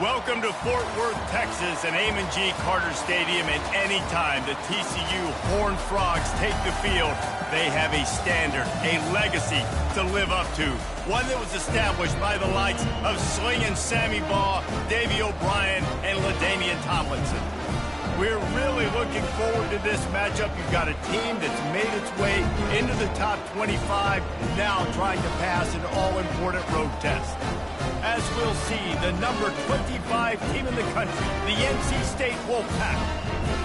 Welcome to Fort Worth, Texas, and Amon G. Carter Stadium. And anytime the TCU Horned Frogs take the field, they have a standard, a legacy to live up to. One that was established by the likes of Slingin' Sammy Baugh, Davey O'Brien, and LaDainian Tomlinson. We're really looking forward to this matchup. You've got a team that's made its way into the top 25, now trying to pass an all-important road test. As we'll see, the number 25 team in the country, the NC State Wolfpack,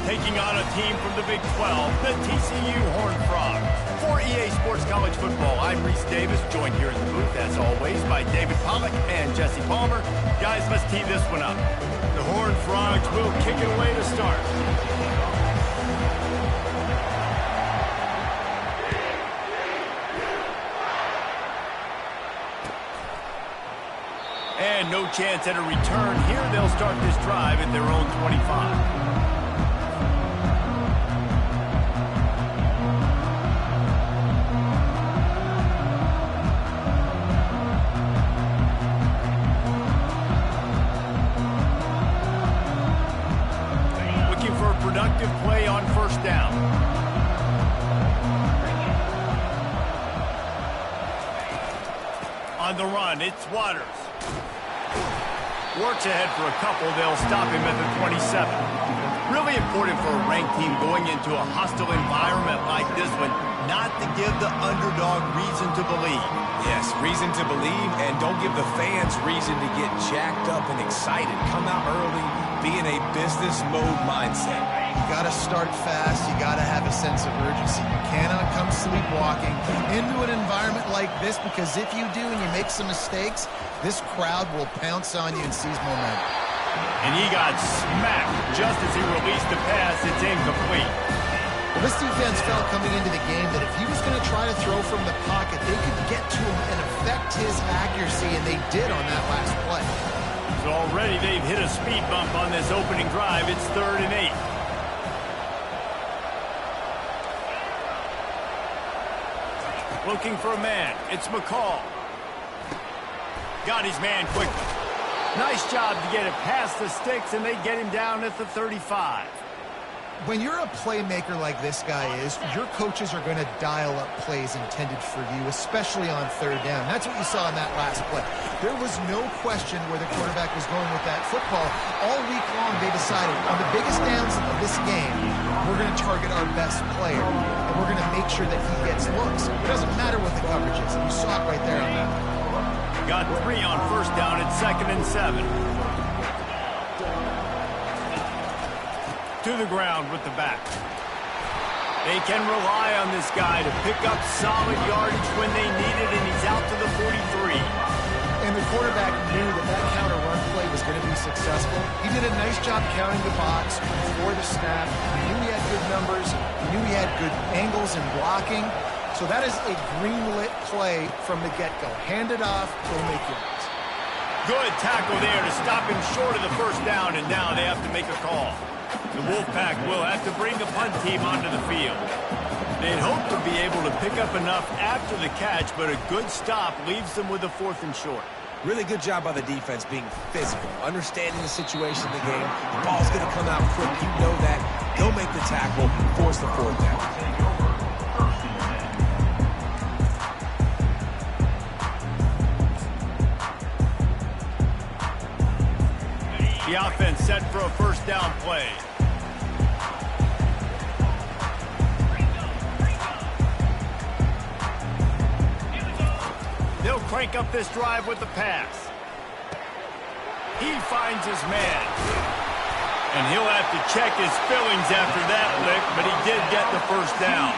taking on a team from the Big 12, the TCU Horned Frogs. For EA Sports College Football, I'm Reese Davis, joined here in the booth, as always, by David Pollack and Jesse Palmer. Guys, let's tee this one up. The Horned Frogs will kick it away to start. And no chance at a return here. They'll start this drive at their own 25. Productive play on first down. On the run, it's Waters. Works ahead for a couple. They'll stop him at the 27. Really important for a ranked team going into a hostile environment like this one, not to give the underdog reason to believe. Yes, reason to believe, and don't give the fans reason to get jacked up and excited. Come out early, be in a business mode mindset. You got to start fast. You got to have a sense of urgency. You cannot come sleepwalking into an environment like this, because if you do and you make some mistakes, this crowd will pounce on you and seize momentum. And he got smacked just as he released the pass. It's incomplete. Well, this defense felt coming into the game that if he was going to try to throw from the pocket, they could get to him and affect his accuracy, and they did on that last play. So already they've hit a speed bump on this opening drive. It's 3rd and 8. Looking for a man. It's McCall. Got his man quickly. Nice job to get it past the sticks, and they get him down at the 35. When you're a playmaker like this guy is, your coaches are going to dial up plays intended for you, especially on 3rd down. That's what you saw in that last play. There was no question where the quarterback was going with that football. All week long, they decided on the biggest downs of this game, we're going to target our best player, and we're going to make sure that he gets looks. It doesn't matter what the coverage is. You saw it right there on that. Got 3 on first down at 2nd and 7. To the ground with the back. They can rely on this guy to pick up solid yardage when they need it, and he's out to the 43. And the quarterback knew that that counter run play was going to be successful. He did a nice job counting the box before the snap. He knew he had good numbers. He knew he had good angles and blocking. So that is a green-lit play from the get-go. Hand it off, go make yards. Good tackle there to stop him short of the first down, and now they have to make a call. The Wolfpack will have to bring the punt team onto the field. They'd hope to be able to pick up enough after the catch, but a good stop leaves them with a 4th and short. Really good job by the defense being physical, understanding the situation in the game. The ball's going to come out quick. You know that. Go make the tackle, force the 4th down. The offense set for a first down play. They'll crank up this drive with the pass. He finds his man. And he'll have to check his fillings after that lick, but he did get the first down.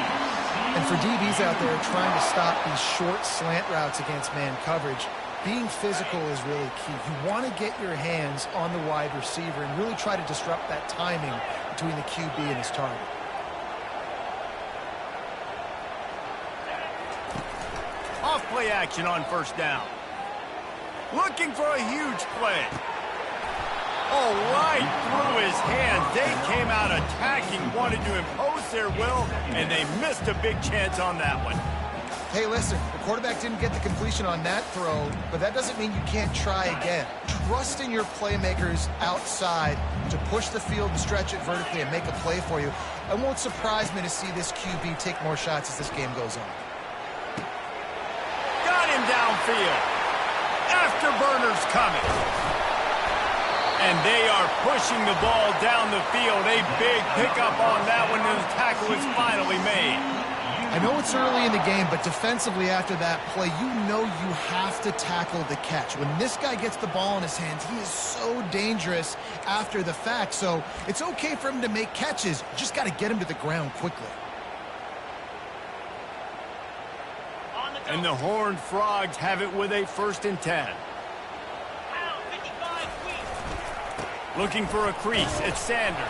And for DBs out there trying to stop these short slant routes against man coverage, being physical is really key. You want to get your hands on the wide receiver and really try to disrupt that timing between the QB and his target. Off play action on first down. Looking for a huge play. Oh, right through his hands. They came out attacking, wanted to impose their will, and they missed a big chance on that one. Hey, listen, the quarterback didn't get the completion on that throw, but that doesn't mean you can't try again. Trust in your playmakers outside to push the field and stretch it vertically and make a play for you. It won't surprise me to see this QB take more shots as this game goes on. Got him downfield. Afterburners coming. And they are pushing the ball down the field. A big pickup on that one, and the tackle is finally made. I know it's early in the game, but defensively after that play, you know you have to tackle the catch. When this guy gets the ball in his hands, he is so dangerous after the fact. So it's okay for him to make catches. You just got to get him to the ground quickly. And the Horned Frogs have it with a 1st and 10. Looking for a crease. It's Sanders.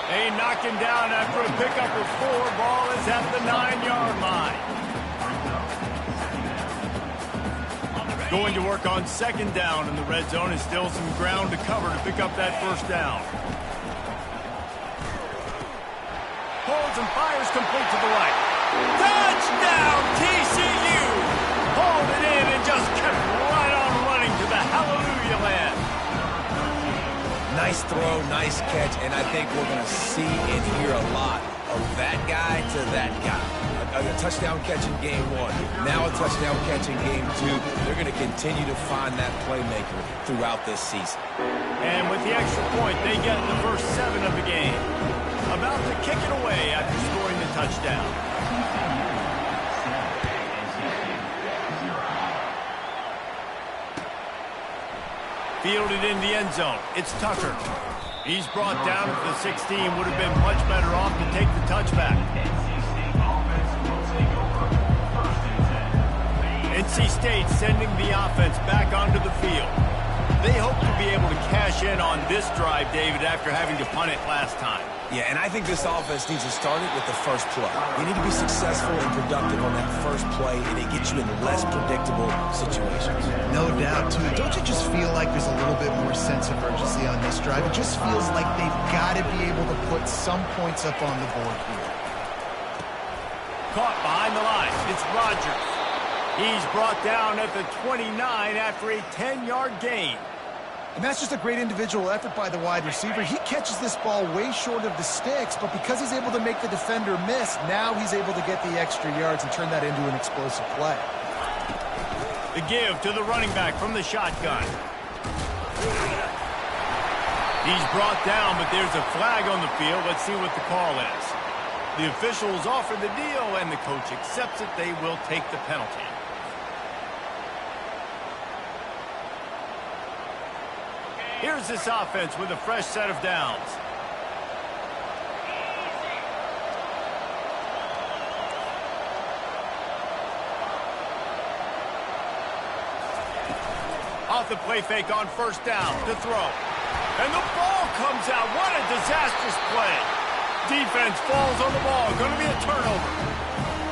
They knock him down after a pickup of 4. Ball is at the 9-yard line. Going to work on 2nd down in the red zone. Is still some ground to cover to pick up that 1st down. Holds and fires complete to the right. Touchdown TCU! Hold it in and just kept right on running to the hallelujah land. Nice throw, nice catch, and I think we're going to see and hear a lot of that guy to that guy. A touchdown catch in game 1, now a touchdown catch in game 2. They're going to continue to find that playmaker throughout this season. And with the extra point, they get the first 7 of the game. About to kick it away after scoring the touchdown. Fielded in the end zone. It's Tucker. He's brought down at the 16. Would have been much better off to take the touchback. NC State sending the offense back onto the field. They hope to be able to cash in on this drive, David, after having to punt it last time. Yeah, and I think this offense needs to start it with the first play. You need to be successful and productive on that first play, and it gets you in less predictable situations. No doubt, too. Don't you just feel like there's a little bit more sense of urgency on this drive? It just feels like they've got to be able to put some points up on the board here. Caught behind the line. It's Rodgers. He's brought down at the 29 after a 10-yard gain. And that's just a great individual effort by the wide receiver. He catches this ball way short of the sticks, but because he's able to make the defender miss, now he's able to get the extra yards and turn that into an explosive play. The give to the running back from the shotgun. He's brought down, but there's a flag on the field. Let's see what the call is. The officials offer the deal, and the coach accepts it. They will take the penalty. Here's this offense with a fresh set of downs. Off the play fake on 1st down to throw. And the ball comes out. What a disastrous play. Defense falls on the ball. Going to be a turnover.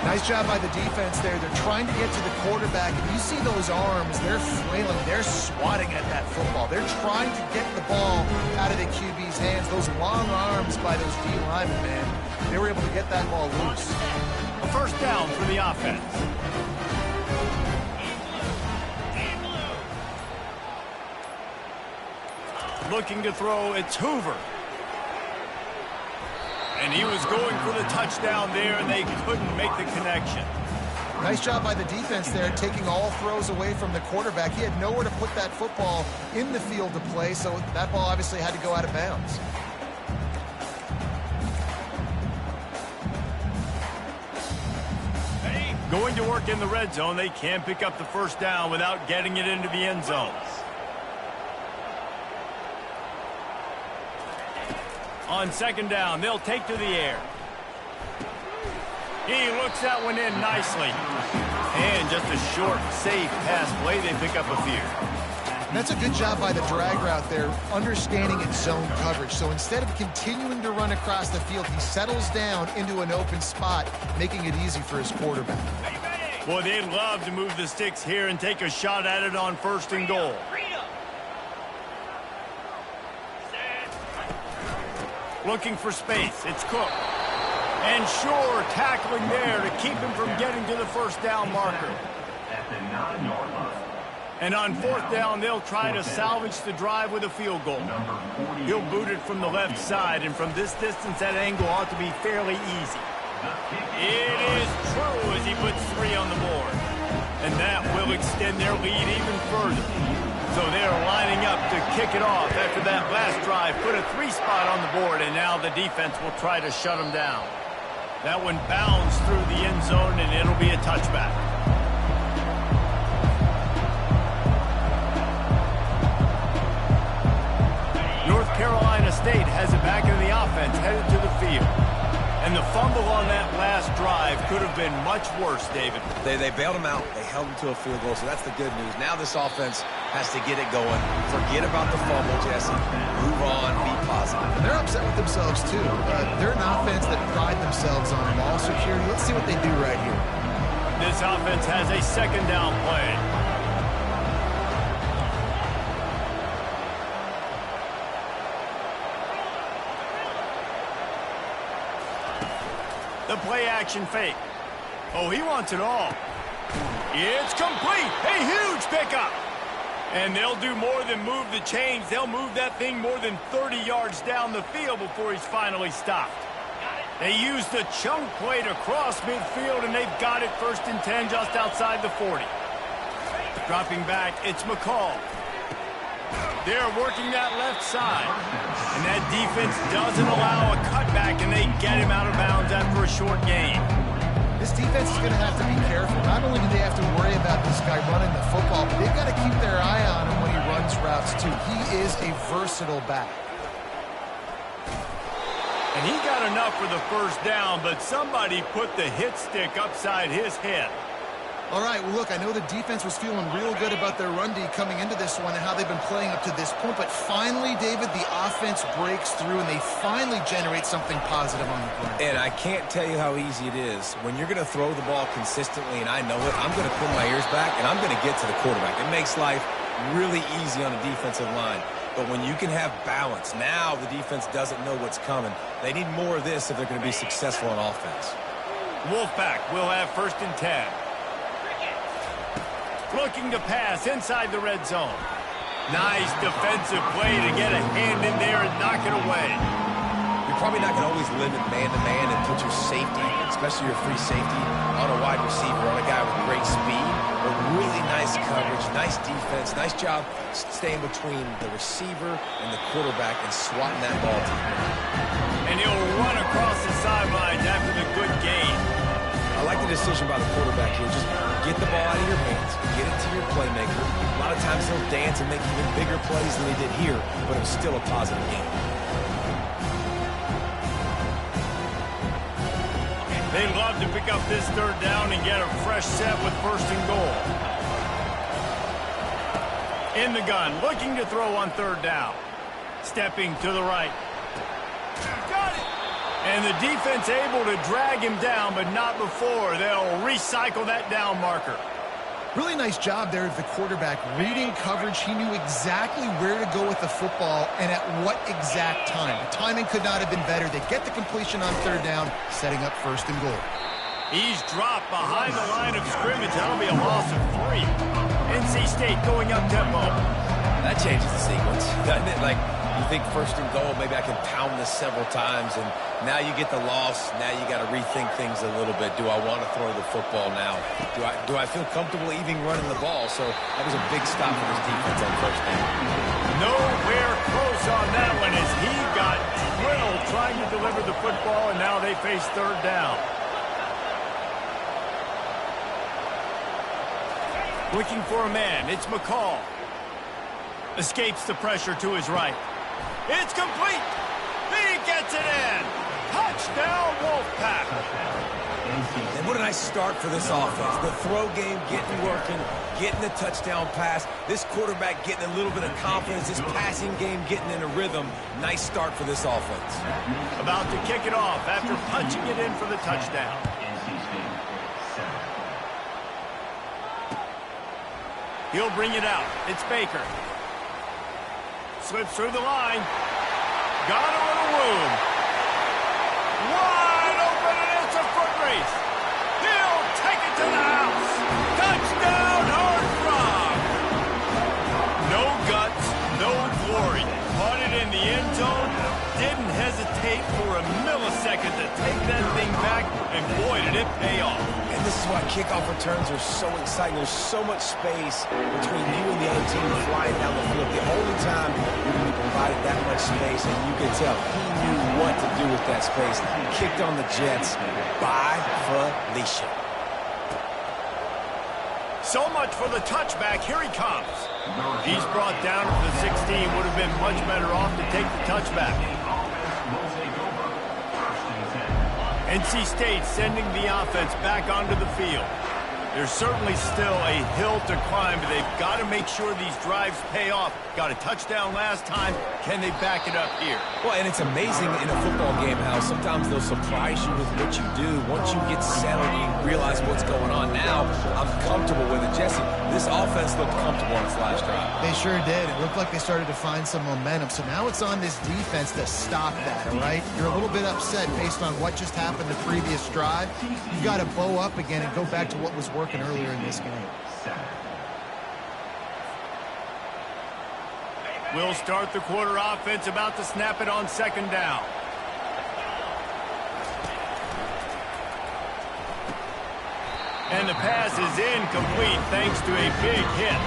Nice job by the defense there. They're trying to get to the quarterback, and you see those arms. They're flailing. They're swatting at that football. They're trying to get the ball out of the QB's hands. Those long arms by those D linemen, man. They were able to get that ball loose. A 1st down for the offense. Looking to throw, it's Hoover. And he was going for the touchdown there, and they couldn't make the connection. Nice job by the defense there, taking all throws away from the quarterback. He had nowhere to put that football in the field to play, so that ball obviously had to go out of bounds. Going to work in the red zone. They can't pick up the 1st down without getting it into the end zone. On 2nd down, they'll take to the air. He looks that one in nicely. And just a short, safe pass play. They pick up a few. And that's a good job by the drag route there, understanding its zone coverage. So instead of continuing to run across the field, he settles down into an open spot, making it easy for his quarterback. Boy, they'd love to move the sticks here and take a shot at it on 1st and goal. Looking for space. It's Cook. And sure, tackling there to keep him from getting to the first down marker. And on fourth down, they'll try to salvage the drive with a field goal. He'll boot it from the left side, and from this distance, that angle ought to be fairly easy. It is true as he puts 3 on the board. And that will extend their lead even further. So they're lining up to kick it off after that last drive. Put a 3 spot on the board, and now the defense will try to shut them down. That one bounds through the end zone, and it'll be a touchback. North Carolina State has it back in the offense, headed to the field. And the fumble on that last drive could have been much worse, David. They bailed him out. They held him to a field goal, so that's the good news. Now this offense has to get it going. Forget about the fumble, Jesse. Move on, be positive. They're upset with themselves, too. They're an offense that pride themselves on ball security. Let's see what they do right here. This offense has a second down play. The play-action fake. Oh, he wants it all. It's complete. A huge pickup. And they'll do more than move the chains. They'll move that thing more than 30 yards down the field before he's finally stopped. They used the chunk play to cross midfield, and they've got it 1st and 10 just outside the 40. Dropping back, it's McCall. They're working that left side. And that defense doesn't allow a cutback, and they get him out of bounds after a short gain. This defense is going to have to be careful. Not only do they have to worry about this guy running the football, but they've got to keep their eye on him when he runs routes, too. He is a versatile back. And he got enough for the first down, but somebody put the hit stick upside his head. All right, well, look, I know the defense was feeling real good about their run D coming into this one and how they've been playing up to this point, but finally, David, the offense breaks through and they finally generate something positive on the ground. And I can't tell you how easy it is. When you're going to throw the ball consistently, and I know it, I'm going to pull my ears back, and I'm going to get to the quarterback. It makes life really easy on a defensive line. But when you can have balance, now the defense doesn't know what's coming. They need more of this if they're going to be successful on offense. Wolfpack will have 1st and 10. Looking to pass inside the red zone. Nice defensive play to get a hand in there and knock it away. You're probably not going to always limit man-to-man and put your safety, especially your free safety, on a wide receiver, on a guy with great speed. But really nice coverage, nice defense, nice job staying between the receiver and the quarterback and swatting that ball to the ground. And he'll run across the sidelines after the good gain. I like the decision by the quarterback here. Just get the ball out of your hands, get it to your playmaker. A lot of times he'll dance and make even bigger plays than he did here, but it was still a positive game. They love to pick up this 3rd down and get a fresh set with 1st and goal. In the gun, looking to throw on 3rd down. Stepping to the right. Got it! And the defense able to drag him down, but not before. They'll recycle that down marker. Really nice job there of the quarterback. Reading coverage, he knew exactly where to go with the football and at what exact time. The timing could not have been better. They get the completion on 3rd down, setting up 1st and goal. He's dropped behind the line of scrimmage. That'll be a loss of 3. NC State going up tempo. That changes the sequence, doesn't it? Like, you think 1st and goal, maybe I can pound this several times, and now you get the loss. Now you got to rethink things a little bit. Do I want to throw the football now? Do I feel comfortable even running the ball? So that was a big stop for this defense on 1st down. Nowhere close on that one as he got drilled trying to deliver the football, and now they face 3rd down. Looking for a man. It's McCall. Escapes the pressure to his right. It's complete. He gets it in. Touchdown, Wolfpack. And what a nice start for this offense. The throw game getting working, getting the touchdown pass. This quarterback getting a little bit of confidence. This passing game getting in a rhythm. Nice start for this offense. About to kick it off after punching it in for the touchdown. He'll bring it out. It's Baker. Slips through the line. Got a little room. Wide open carries. He'll take it to the house. Touchdown, Horned Frog. No guts, no glory. Caught it in the end zone. Didn't hesitate for a millisecond to take that thing back, and boy, did it pay off. And this is why kickoff returns are so exciting. There's so much space between you and the other team flying down the field. The only time you're going to be provided that much space, and you can tell he knew what to do with that space. He kicked on the Jets by Felicia. So much for the touchback. Here he comes. He's brought down to the 16. Would have been much better off to take the touchback. NC State sending the offense back onto the field. There's certainly still a hill to climb, but they've got to make sure these drives pay off. Got a touchdown last time. Can they back it up here? Well, and it's amazing in a football game how sometimes they'll surprise you with what you do. Once you get settled, you realize what's going on. Now, I'm comfortable with it. Jesse, this offense looked comfortable on its last drive. They sure did. It looked like they started to find some momentum. So now it's on this defense to stop that, all right? You're a little bit upset based on what just happened the previous drive. You've got to bow up again and go back to what was working earlier in this game. We'll start the quarter offense, about to snap it on second down. And the pass is incomplete thanks to a big hit.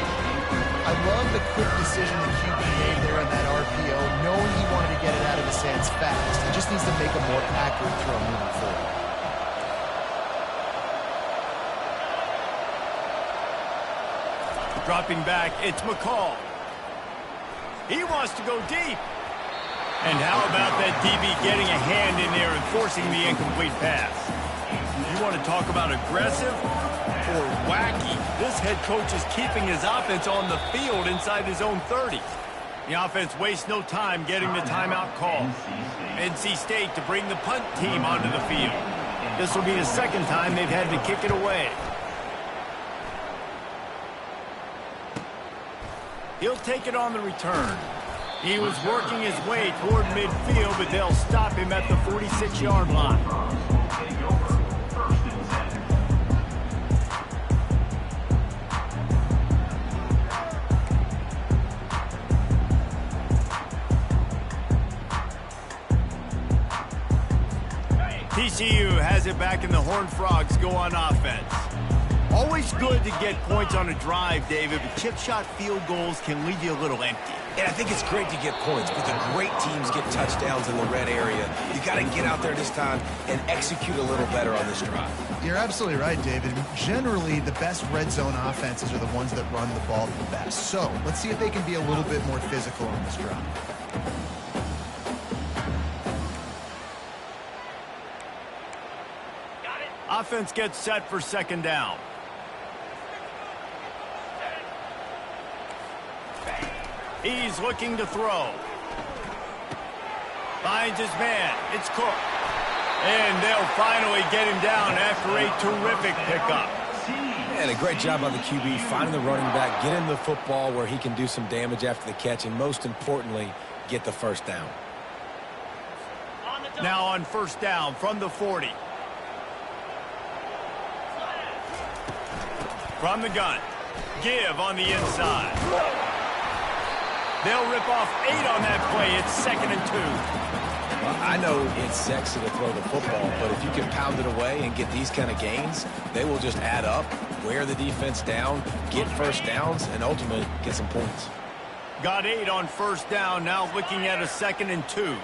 I love the quick decision the QB made there on that RPO, knowing he wanted to get it out of his hands fast. He just needs to make a more accurate throw moving forward. Dropping back, it's McCall. He wants to go deep. And how about that DB getting a hand in there and forcing the incomplete pass? You want to talk about aggressive or wacky? This head coach is keeping his offense on the field inside his own 30. The offense wastes no time getting the timeout call. NC State to bring the punt team onto the field. This will be the second time they've had to kick it away. He'll take it on the return. He was working his way toward midfield, but they'll stop him at the 46-yard line. TCU has it back, and the Horned Frogs go on offense. Always good to get points on a drive, David, but chip shot field goals can leave you a little empty. And I think it's great to get points, but the great teams get touchdowns in the red area. You got to get out there this time and execute a little better on this drive. You're absolutely right, David. Generally, the best red zone offenses are the ones that run the ball the best. So let's see if they can be a little bit more physical on this drive. Offense gets set for second down. He's looking to throw. Finds his man. It's Cook. And they'll finally get him down after a terrific pickup. And a great job by the QB, finding the running back, get him the football where he can do some damage after the catch, and most importantly, get the first down. Now on first down from the 40. From the gun. Give on the inside. They'll rip off 8 on that play. It's 2nd and 2. Well, I know it's sexy to throw the football, but if you can pound it away and get these kind of gains, they will just add up, wear the defense down, get first downs, and ultimately get some points. Got 8 on first down, now looking at a 2nd and 2.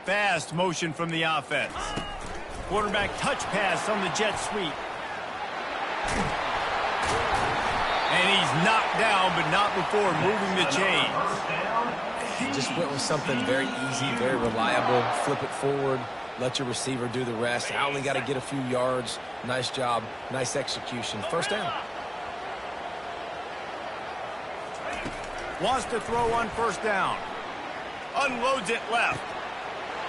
Fast motion from the offense. Quarterback touch pass on the jet sweep. And he's knocked down, but not before moving the chains. Just went with something very easy, very reliable. Flip it forward, let your receiver do the rest. I only got to get a few yards. Nice job, nice execution. First down. Wants to throw on first down. Unloads it left.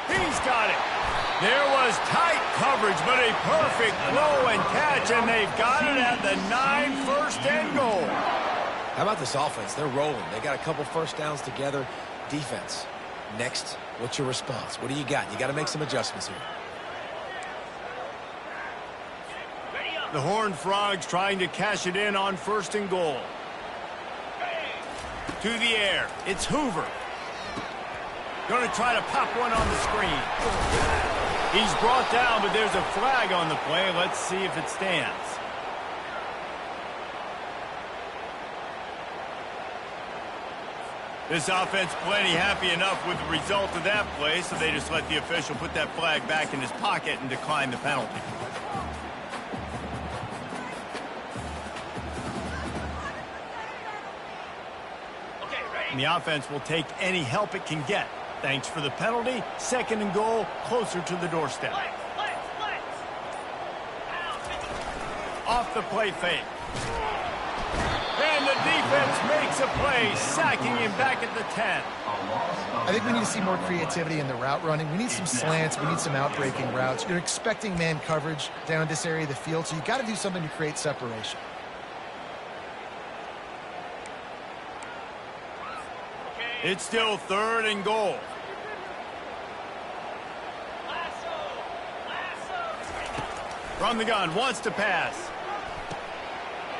He's got it. There was tight coverage, but a perfect throw and catch, and they've got it at the 9, first and goal. How about this offense? They're rolling. They got a couple first downs together. Defense. Next, what's your response? What do you got? You got to make some adjustments here. The Horned Frogs trying to cash it in on 1st and goal. To the air. It's Hoover. Going to try to pop one on the screen. He's brought down, but there's a flag on the play. Let's see if it stands. This offense plenty happy enough with the result of that play, so they just let the official put that flag back in his pocket and decline the penalty. And the offense will take any help it can get. Thanks for the penalty. 2nd and goal, closer to the doorstep. Off the play fake. And the defense makes a play, sacking him back at the 10. I think we need to see more creativity in the route running. We need some slants. We need some out-breaking routes. You're expecting man coverage down this area of the field, so you got to do something to create separation. It's still 3rd and goal. From the gun, wants to pass.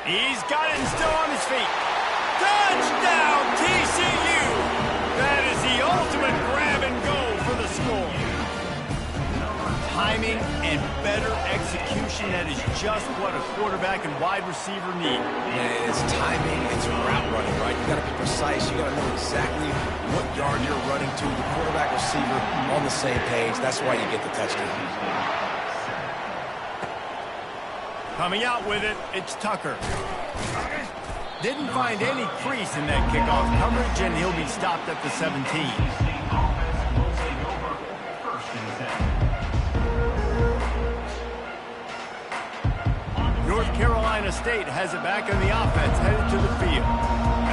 He's got it and still on his feet. Touchdown, TCU! That is the ultimate grab and go for the score. Timing and better execution, that is just what a quarterback and wide receiver need. Yeah, it's timing, it's route running, right? You got to be precise. You got to know exactly what yard you're running to. The quarterback, receiver on the same page. That's why you get the touchdown. Coming out with it, it's Tucker. Didn't find any crease in that kickoff coverage, and he'll be stopped at the 17. North Carolina State has it back on the offense, headed to the field.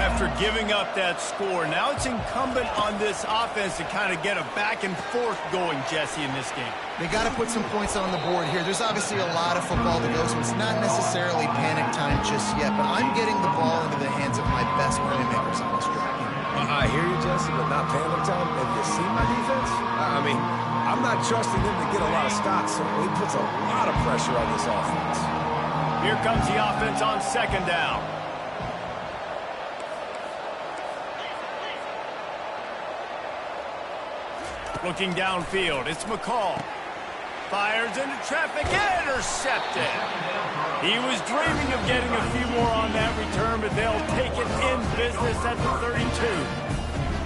After giving up that score, now it's incumbent on this offense to kind of get a back and forth going, Jesse, in this game. They got to put some points on the board here. There's obviously a lot of football to go, so it's not necessarily panic time just yet, but I'm getting the ball into the hands of my best playmakers on this drive. I hear you, Jesse, but not panic time. Have you seen my defense? I mean, I'm not trusting them to get a lot of stops, so it puts a lot of pressure on this offense. Here comes the offense on 2nd down. Looking downfield, it's McCall. Fires into traffic, intercepted. He was dreaming of getting a few more on that return, but they'll take it in business at the 32.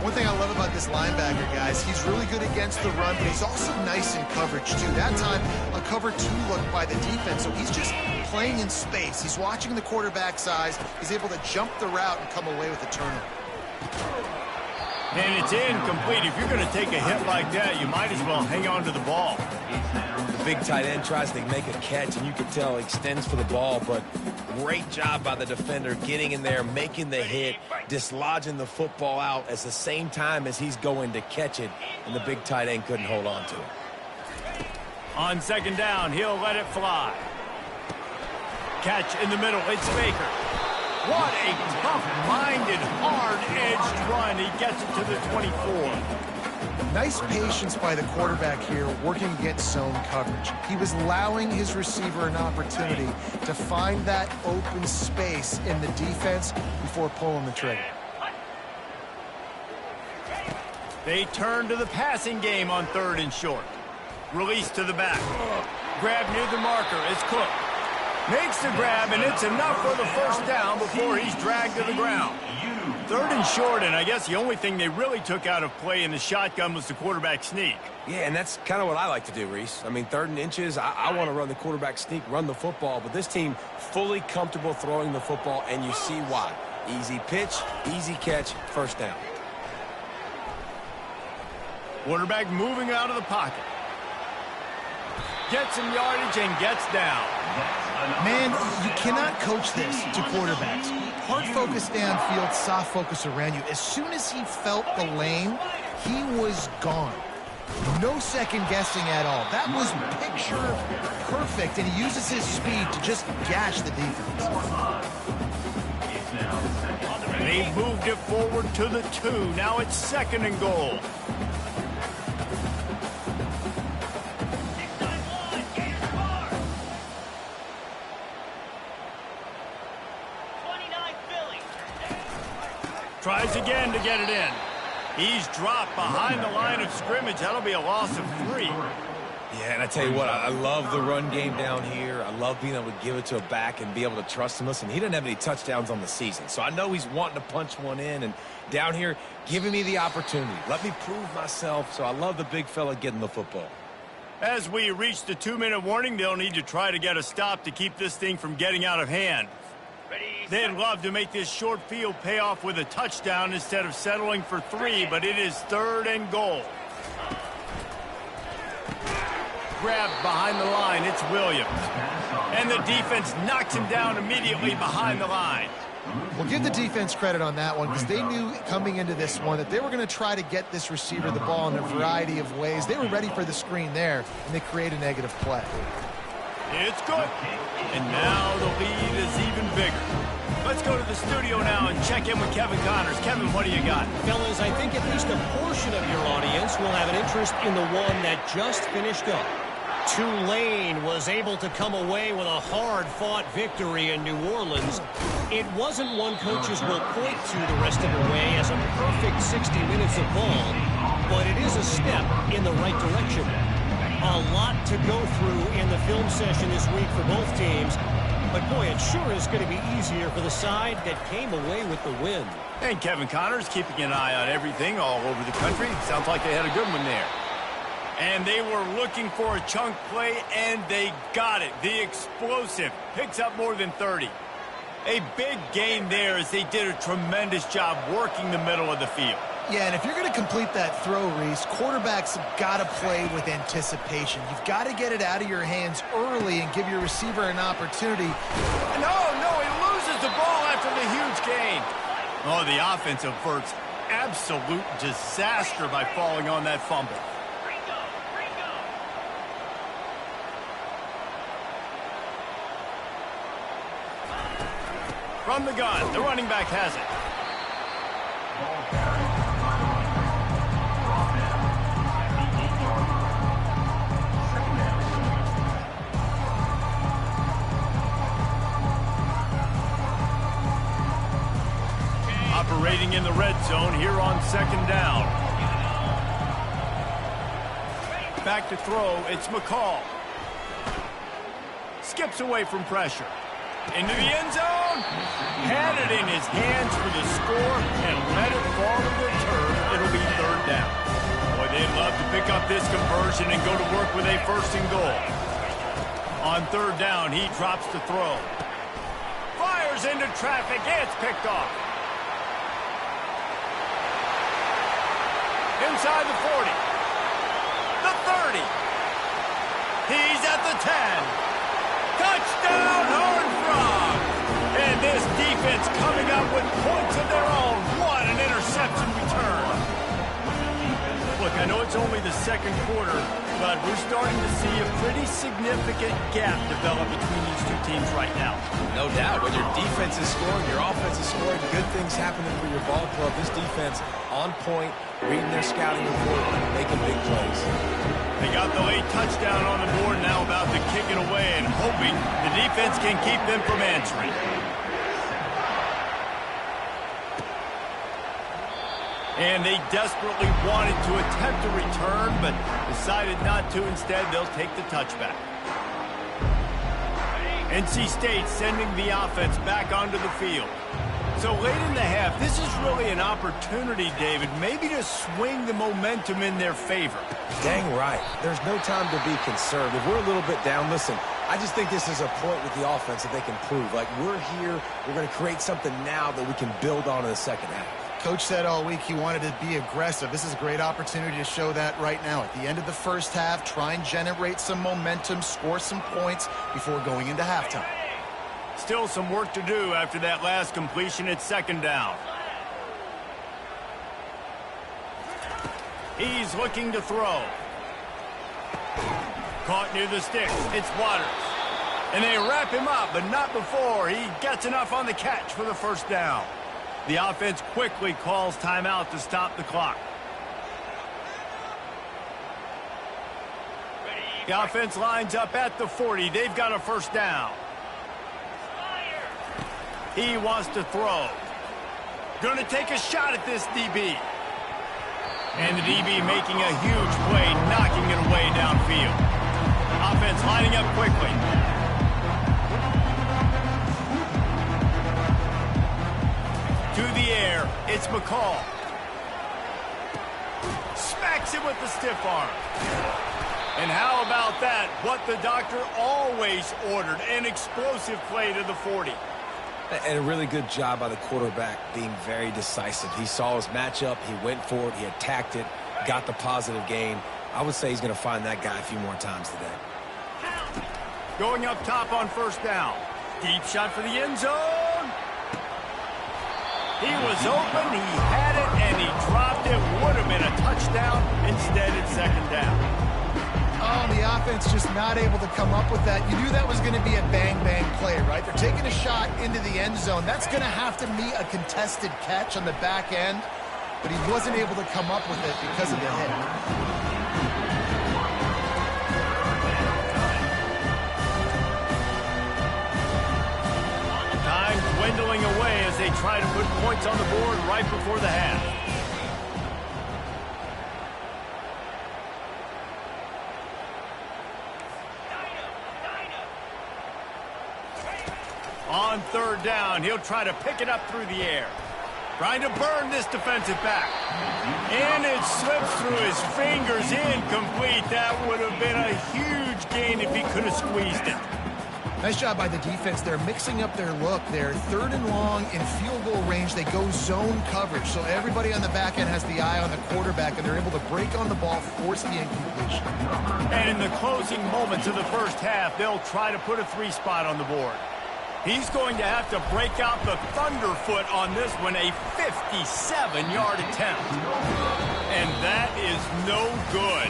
One thing I love about this linebacker, guys, he's really good against the run, but he's also nice in coverage, too. That time, a cover 2 look by the defense, so he's just playing in space. He's watching the quarterback's eyes. He's able to jump the route and come away with a turnover. And it's incomplete. If you're going to take a hit like that, you might as well hang on to the ball. The big tight end tries to make a catch, and you can tell he extends for the ball, but great job by the defender getting in there, making the hit, dislodging the football out at the same time as he's going to catch it, and the big tight end couldn't hold on to it. On 2nd down, he'll let it fly. Catch in the middle, it's Baker. What a tough-minded, hard-edged run. He gets it to the 24. Nice patience by the quarterback here, working against zone coverage. He was allowing his receiver an opportunity to find that open space in the defense before pulling the trigger. They turn to the passing game on 3rd and short. Release to the back. Grab near the marker. It's Cook. Makes the grab, and it's enough for the 1st down before he's dragged to the ground. 3rd and short, and I guess the only thing they really took out of play in the shotgun was the quarterback sneak. Yeah, and that's kind of what I like to do, Reese. I mean, 3rd and inches, I want to run the quarterback sneak, run the football, but this team fully comfortable throwing the football, and you see why. Easy pitch, easy catch, 1st down. Quarterback moving out of the pocket. Gets some yardage and gets down. Man, you cannot coach this to quarterbacks. Hard focus downfield, soft focus around you. As soon as he felt the lane, he was gone. No second guessing at all. That was picture perfect, and he uses his speed to just gash the defense. They moved it forward to the 2. Now it's 2nd and goal. Tries again to get it in. He's dropped behind the line of scrimmage. That'll be a loss of 3. Yeah, and I tell you what, I love the run game down here. I love being able to give it to a back and be able to trust him. Listen, he doesn't have any touchdowns on the season, so I know he's wanting to punch one in. And down here, giving me the opportunity. Let me prove myself, so I love the big fella getting the football. As we reach the 2-minute warning, they'll need to try to get a stop to keep this thing from getting out of hand. They'd love to make this short field pay off with a touchdown instead of settling for 3, but it is 3rd and goal. Grabbed behind the line, it's Williams. And the defense knocks him down immediately behind the line. Well, give the defense credit on that one because they knew coming into this one that they were going to try to get this receiver the ball in a variety of ways. They were ready for the screen there, and they create a negative play. It's good. And now the lead is even bigger. Let's go to the studio now and check in with Kevin Connors. Kevin, what do you got? Fellas, I think at least a portion of your audience will have an interest in the one that just finished up. Tulane was able to come away with a hard-fought victory in New Orleans. It wasn't one coaches will point to the rest of the way as a perfect 60 minutes of ball, but it is a step in the right direction. A lot to go through in the film session this week for both teams. But, boy, it sure is going to be easier for the side that came away with the win. And Kevin Connors keeping an eye on everything all over the country. Sounds like they had a good one there. And they were looking for a chunk play, and they got it. The explosive picks up more than 30. A big gain there as they did a tremendous job working the middle of the field. Yeah, and if you're going to complete that throw, Reese, quarterbacks have got to play with anticipation. You've got to get it out of your hands early and give your receiver an opportunity. No, he loses the ball after the huge gain. Oh, the offense averts absolute disaster by falling on that fumble. From the gun, the running back has it. Operating in the red zone here on 2nd down. Back to throw, it's McCall. Skips away from pressure. Into the end zone. Had it in his hands for the score and let it fall to the turf. It'll be 3rd down. Boy, they'd love to pick up this conversion and go to work with a 1st and goal. On 3rd down, he drops the throw. Fires into traffic. It's picked off. Inside the 40. The 30. He's at the 10. Touchdown, Horned Frog! And this defense coming up with points of their own. What an interception return. Look, I know it's only the 2nd quarter, but we're starting to see a pretty significant gap develop between these two teams right now. No doubt. When your defense is scoring, your offense is scoring, good things happening for your ball club. This defense on point, reading their scouting report, making big plays. They got the late touchdown on the board, now about to kick it away and hoping the defense can keep them from answering. And they desperately wanted to attempt a return, but decided not to. Instead, they'll take the touchback. NC State sending the offense back onto the field. So late in the half, this is really an opportunity, David, maybe to swing the momentum in their favor. Dang right. There's no time to be concerned. If we're a little bit down, listen, I just think this is a point with the offense that they can prove. Like, we're here, we're going to create something now that we can build on in the 2nd half. Coach said all week he wanted to be aggressive. This is a great opportunity to show that right now. At the end of the 1st half, try and generate some momentum, score some points before going into halftime. Still some work to do after that last completion at 2nd down. He's looking to throw. Caught near the sticks. It's Waters. And they wrap him up, but not before he gets enough on the catch for the first down. The offense quickly calls timeout to stop the clock. The offense lines up at the 40. They've got a first down. He wants to throw. Going to take a shot at this DB. And the DB making a huge play, knocking it away downfield. Offense lining up quickly. To the air, it's McCall. Smacks him with the stiff arm. And how about that? What the doctor always ordered, an explosive play to the 40. And a really good job by the quarterback being very decisive. He saw his matchup, he went for it, he attacked it, got the positive gain. I would say he's going to find that guy a few more times today. Going up top on first down. Deep shot for the end zone. He was open, he had it, and he dropped it. Would have been a touchdown. Instead, it's second down. Oh, the offense just not able to come up with that. You knew that was going to be a bang-bang play, right? They're taking a shot into the end zone. That's going to have to be a contested catch on the back end, but he wasn't able to come up with it because of the hit. Time dwindling away as they try to put points on the board right before the half. On third down, he'll try to pick it up through the air. Trying to burn this defensive back. And it slips through his fingers, incomplete. That would have been a huge gain if he could have squeezed it. Nice job by the defense. They're mixing up their look. They're third and long in field goal range. They go zone coverage. So everybody on the back end has the eye on the quarterback, and they're able to break on the ball, force the incompletion. And in the closing moments of the first half, they'll try to put a 3-spot on the board. He's going to have to break out the thunderfoot on this one, a 57-yard attempt. And that is no good.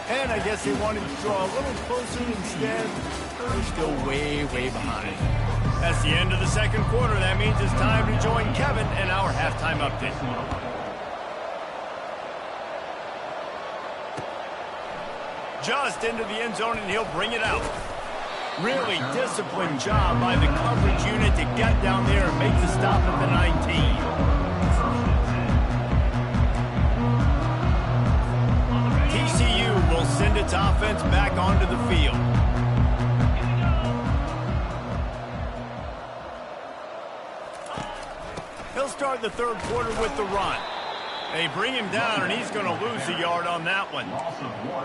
And I guess they wanted to draw a little closer instead. They're still way, way behind. That's the end of the second quarter. That means it's time to join Kevin and our halftime update. Just into the end zone, and he'll bring it out. Really disciplined job by the coverage unit to get down there and make the stop at the 19. TCU will send its offense back onto the field. He'll start the third quarter with the run. They bring him down, and he's going to lose a yard on that one.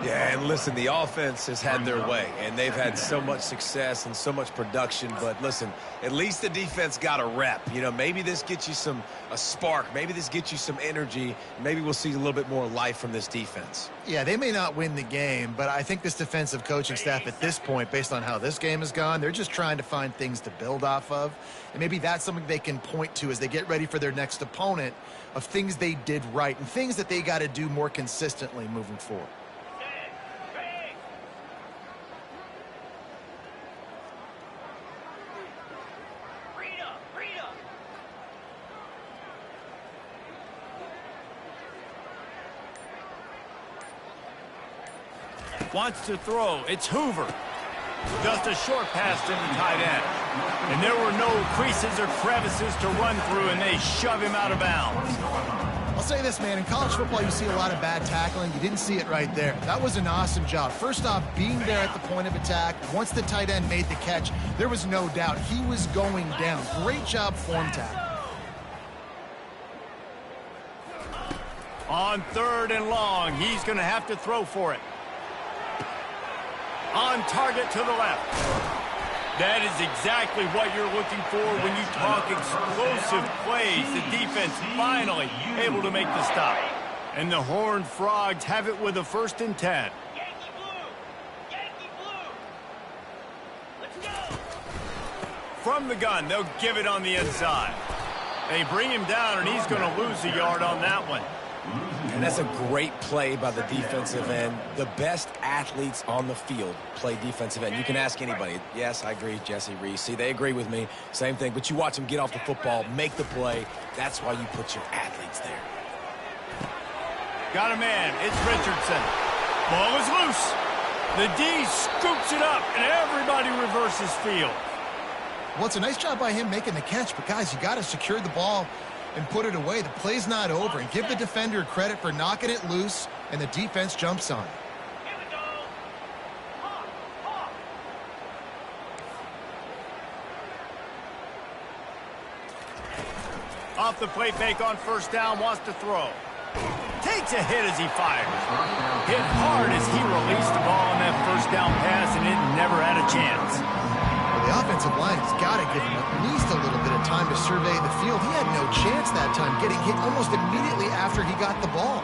Yeah, and listen, the offense has had their way, and they've had so much success and so much production. But listen, at least the defense got a rep. You know, maybe this gets you a spark. Maybe this gets you some energy. Maybe we'll see a little bit more life from this defense. Yeah, they may not win the game, but I think this defensive coaching staff at this point, based on how this game has gone, they're just trying to find things to build off of. And maybe that's something they can point to as they get ready for their next opponent, of things they did right and things that they got to do more consistently moving forward. Wants to throw. It's Hoover. Just a short pass to the tight end. And there were no creases or crevices to run through, and they shove him out of bounds. I'll say this, man. In college football, you see a lot of bad tackling. You didn't see it right there. That was an awesome job. First off, being there at the point of attack. Once the tight end made the catch, there was no doubt he was going down. Great job form tackle. On third and long, he's going to have to throw for it. On target to the left. That is exactly what you're looking for when you talk explosive plays. The defense finally able to make the stop. And the Horned Frogs have it with a 1st and 10. Yankee blue! Yankee blue! Let's go! From the gun, they'll give it on the inside. They bring him down, and he's going to lose a yard on that one. And that's a great play by the defensive end. The best athletes on the field play defensive end. You can ask anybody. Yes, I agree, Jesse Reese. See, they agree with me. Same thing. But you watch them get off the football, make the play. That's why you put your athletes there. Got a man. It's Richardson. Ball is loose. The D scoops it up, and everybody reverses field. Well, it's a nice job by him making the catch, but guys, you got to secure the ball and put it away. The play's not over, and give the defender credit for knocking it loose, and the defense jumps on it. Here we go. Hawk, hawk. Off the play fake on first down, wants to throw. Takes a hit as he fires. Hit hard as he released the ball on that first down pass, and it never had a chance. The offensive line has got to give him at least a little bit of time to survey the field. He had no chance that time, getting hit almost immediately after he got the ball.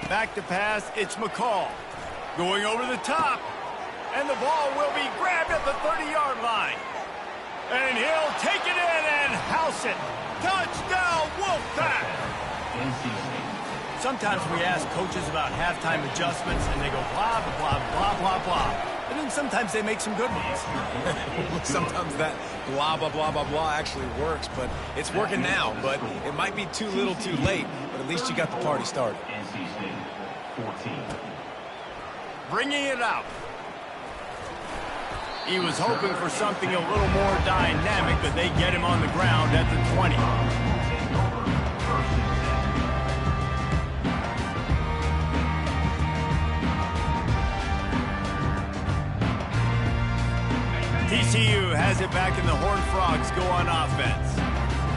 Back to pass, it's McCall. Going over the top, and the ball will be grabbed at the 30-yard line. And he'll take it in and house it. Touchdown, Wolfpack! Sometimes we ask coaches about halftime adjustments, and they go blah, blah, blah, blah, blah. And then sometimes they make some good ones. Sometimes that blah, blah, blah, blah, blah actually works, but it's working now. But it might be too little too late, but at least you got the party started. Bringing it out. He was hoping for something a little more dynamic, but they get him on the ground at the 20. TCU has it back, and the Horned Frogs go on offense.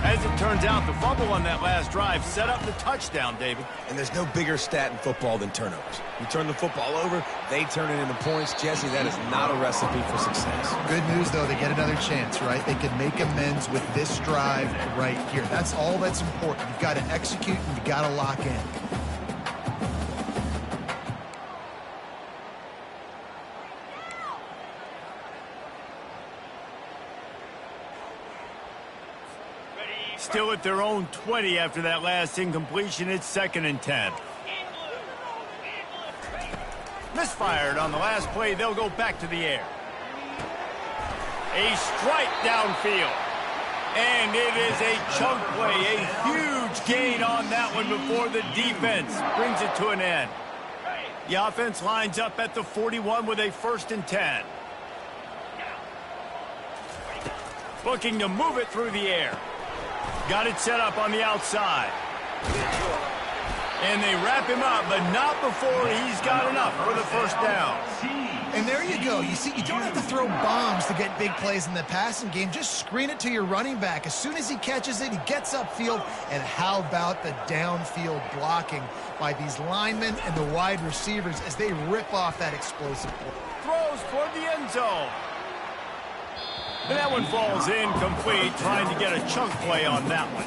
As it turns out, the fumble on that last drive set up the touchdown, David. And there's no bigger stat in football than turnovers. You turn the football over, they turn it into points. Jesse, that is not a recipe for success. Good news, though, they get another chance, right? They can make amends with this drive right here. That's all that's important. You've got to execute, and you've got to lock in. Still at their own 20 after that last incompletion. It's 2nd and 10. Misfired on the last play. They'll go back to the air. A strike downfield. And it is a chunk play. A huge gain on that one before the defense brings it to an end. The offense lines up at the 41 with a 1st and 10. Looking to move it through the air. Got it set up on the outside. And they wrap him up, but not before he's got enough for the 1st down. And there you go. You see, you don't have to throw bombs to get big plays in the passing game. Just screen it to your running back. As soon as he catches it, he gets upfield. And how about the downfield blocking by these linemen and the wide receivers as they rip off that explosive play. Throws toward the end zone. And that one falls incomplete, trying to get a chunk play on that one.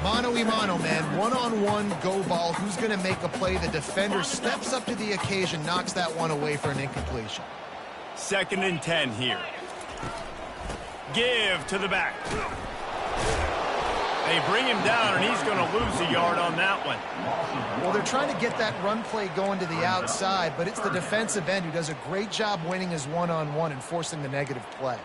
Mano-a-mano, man. One-on-one go ball. Who's going to make a play? The defender steps up to the occasion, knocks that one away for an incompletion. 2nd and 10 here. Give to the back. They bring him down, and he's going to lose a yard on that one. Well, they're trying to get that run play going to the outside, but it's the defensive end who does a great job winning his one-on-one and forcing the negative play.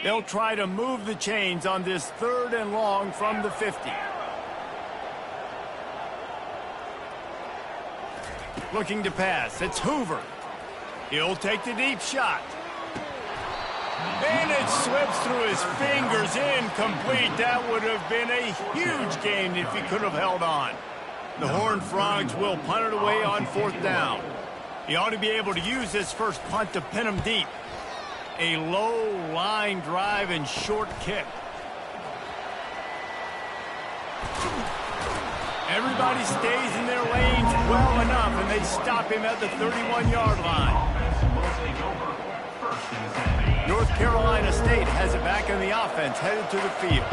They'll try to move the chains on this 3rd and long from the 50. Looking to pass. It's Hoover. He'll take the deep shot. And it slips through his fingers. Incomplete. That would have been a huge gain if he could have held on. The Horned Frogs will punt it away on 4th down. He ought to be able to use this first punt to pin him deep. A low line drive and short kick. Everybody stays in their lanes well enough, and they stop him at the 31-yard line. North Carolina State has it back in the offense, headed to the field.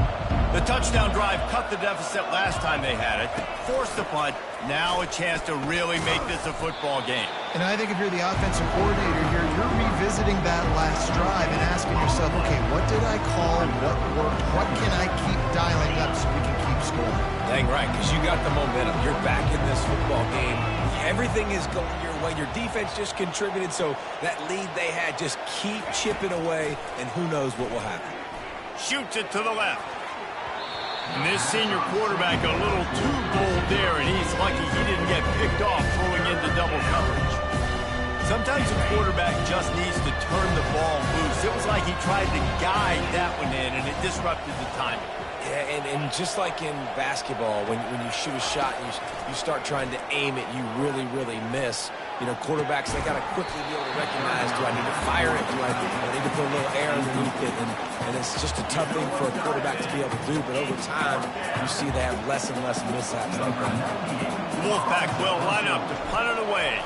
The touchdown drive cut the deficit last time they had it, forced the punt, now a chance to really make this a football game. And I think if you're the offensive coordinator here, you're revisiting that last drive and asking yourself, okay, what did I call? What worked? What can I keep dialing up so we can keep scoring? Dang right, because you got the momentum. You're back in this football game. Everything is going your way. Your defense just contributed, so that lead they had, just keep chipping away, and who knows what will happen. Shoots it to the left. And this senior quarterback a little too bold there, and he's lucky he didn't get picked off throwing into double coverage. Sometimes a quarterback just needs to turn the ball loose. It was like he tried to guide that one in, and it disrupted the timing. Yeah, and just like in basketball, when you shoot a shot and you start trying to aim it, you really, really miss. You know, quarterbacks, they got to quickly be able to recognize, do I need to fire it? Do I need to put a little air underneath it? And it's just a tough thing for a quarterback to be able to do. But over time, you see they have less and less mishaps like that. Wolfpack will line up to punt it away.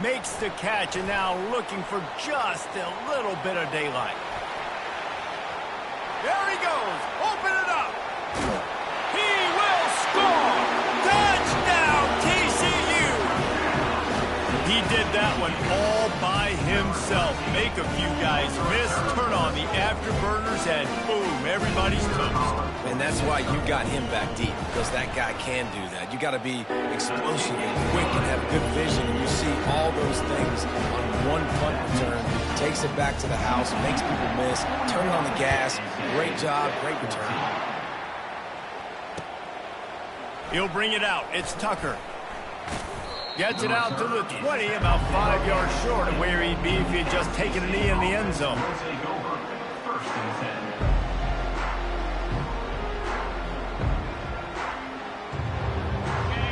Makes the catch and now looking for just a little bit of daylight. There he goes. Open it up. He will score. Touchdown, TCU. He did that one all by himself. Make a few guys miss, turn on the afterburners, and boom, everybody's toast. And that's why you got him back deep, because that guy can do that. You got to be explosive and quick and have good vision, and you see all those things on one punt return. Takes it back to the house, makes people miss, turn on the gas. Great job, great return. He'll bring it out. It's Tucker. Gets it out to the 20, about 5 yards short of where he'd be if he had just taken a knee in the end zone.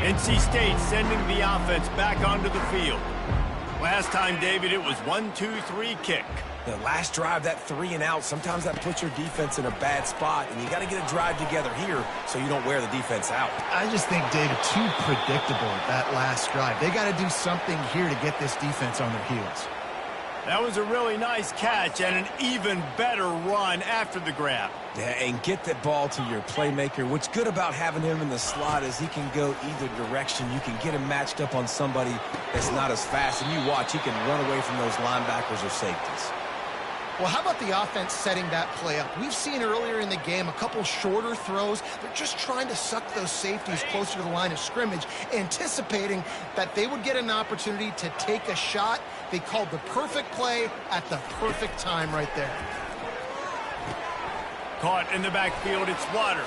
NC State sending the offense back onto the field. Last time, David, it was 1-2-3 kick. The last drive, that 3 and out, sometimes that puts your defense in a bad spot, and you got to get a drive together here so you don't wear the defense out. I just think, David, too predictable that last drive. They got to do something here to get this defense on their heels. That was a really nice catch and an even better run after the grab. Yeah, and get that ball to your playmaker. What's good about having him in the slot is he can go either direction. You can get him matched up on somebody that's not as fast, and you watch, he can run away from those linebackers or safeties. Well, how about the offense setting that play up? We've seen earlier in the game a couple shorter throws. They're just trying to suck those safeties closer to the line of scrimmage, anticipating that they would get an opportunity to take a shot. They called the perfect play at the perfect time right there. Caught in the backfield, it's Waters.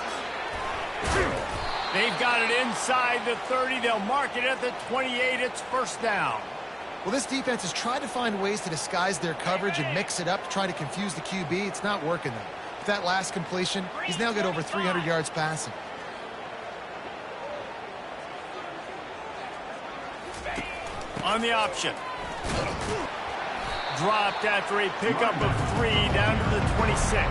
They've got it inside the 30. They'll mark it at the 28. It's first down. Well, this defense has tried to find ways to disguise their coverage and mix it up to try to confuse the QB. It's not working, though. With that last completion, he's now got over 300 yards passing. On the option. Dropped after a pickup of 3 down to the 26.